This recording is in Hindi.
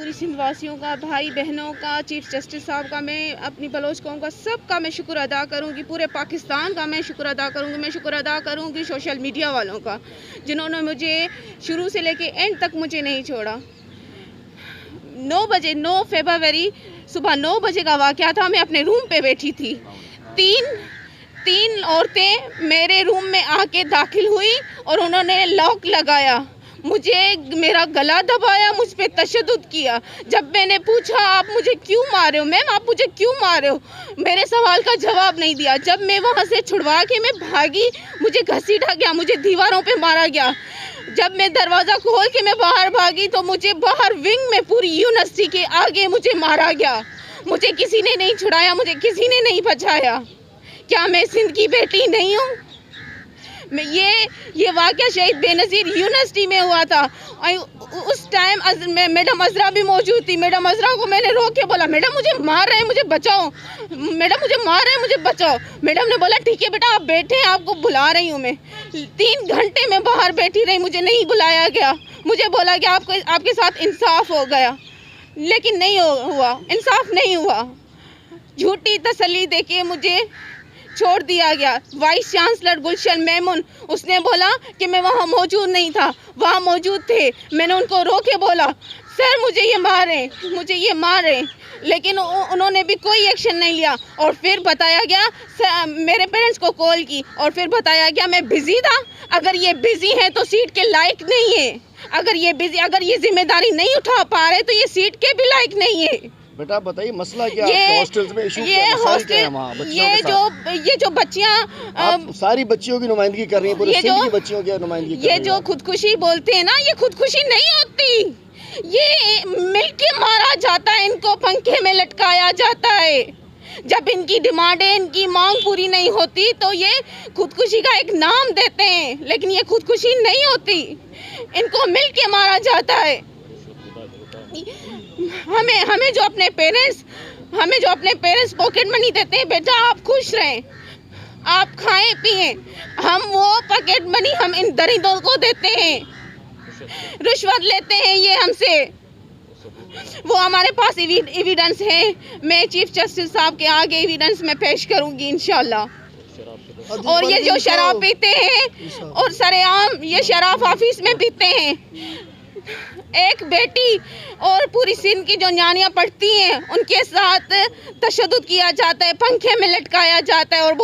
पूरी सिंध वासियों का, भाई बहनों का, चीफ जस्टिस साहब का, मैं अपनी बलोच कौम का, सबका मैं शुक्र अदा करूंगी। पूरे पाकिस्तान का मैं शुक्र अदा करूंगी। मैं शुक्र अदा करूंगी सोशल मीडिया वालों का, जिन्होंने मुझे शुरू से लेके एंड तक मुझे नहीं छोड़ा। 9 बजे 9 फरवरी सुबह 9 बजे का वाक़या था। मैं अपने रूम पे बैठी थी। तीन औरतें मेरे रूम में आके दाखिल हुई और उन्होंने लॉक लगाया, मुझे मेरा गला दबाया, मुझ पे तशद्दुद किया। जब मैंने पूछा आप मुझे क्यों मार रहे हो मैम, आप मुझे क्यों मार रहे हो, मेरे सवाल का जवाब नहीं दिया। जब मैं वहाँ से छुड़वा के मैं भागी, मुझे घसीटा गया, मुझे दीवारों पे मारा गया। जब मैं दरवाज़ा खोल के मैं बाहर भागी तो मुझे बाहर विंग में पूरी यूनिवर्सिटी के आगे मुझे मारा गया। मुझे किसी ने नहीं छुड़ाया, मुझे किसी ने नहीं बचाया। क्या मैं सिंध की बेटी नहीं हूँ? ये वाक़या शहीद बेनज़ीर यूनिवर्सिटी में हुआ था। उस टाइम मैडम अज़रा भी मौजूद थी। मैडम अज़रा को मैंने रोक के बोला, मैडम मुझे मार रहे हैं, मुझे बचाओ, मैडम मुझे मार रहे हैं, मुझे बचाओ। मैडम ने बोला ठीक है बेटा आप बैठे हैं, आपको बुला रही हूँ मैं। 3 घंटे में बाहर बैठी रही, मुझे नहीं बुलाया गया। मुझे बोला कि आपके साथ इंसाफ हो गया, लेकिन नहीं हुआ, इंसाफ नहीं हुआ। झूठी तसल्ली देके मुझे छोड़ दिया गया। वाइस चांसलर गुलशन मेमून, उसने बोला कि मैं वहाँ मौजूद नहीं था, वहाँ मौजूद थे। मैंने उनको रोक के बोला सर मुझे ये मारे, लेकिन उन्होंने भी कोई एक्शन नहीं लिया। और फिर बताया गया, मेरे पेरेंट्स को कॉल की और फिर बताया गया मैं बिजी था। अगर ये बिजी है तो सीट के लायक नहीं है। अगर ये जिम्मेदारी नहीं उठा पा रहे तो ये सीट के भी लायक नहीं है। बेटा बताइए मसला क्या है? हॉस्टल्स में इशू क्या है? ये जो बच्चियां, आप सारी बच्चियों की नुमाइंदगी कर रही हैं, पूरे सिंध की बच्चियों की नुमाइंदगी कर रही हैं। ये जो खुदकुशी बोलते हैं ना, ये खुदकुशी नहीं होती, ये मिलके मारा जाता है, इनको पंखे में लटकाया जाता है। जब इनकी डिमांडें, इनकी मांग पूरी नहीं होती तो ये खुदकुशी का एक नाम देते हैं, लेकिन ये खुदकुशी नहीं होती, इनको मिलके मारा जाता है। हमें जो अपने पेरेंट्स पॉकेट मनी देते हैं, बेटा आप खुश रहें, आप खाएं पिएं, हम वो पॉकेट मनी हम इन दरिंदों को देते हैं, रिश्वत लेते हैं ये हमसे। वो हमारे पास एविडेंस है, मैं चीफ जस्टिस साहब के आगे एविडेंस में पेश करूंगी इंशाल्लाह। और ये जो शराब पीते हैं और सरेआम ये शराब ऑफिस में पीते हैं, एक बेटी और पूरी सिंध की जो न्यानियां पढ़ती हैं उनके साथ तशद्दुद किया जाता है, पंखे में लटकाया जाता है और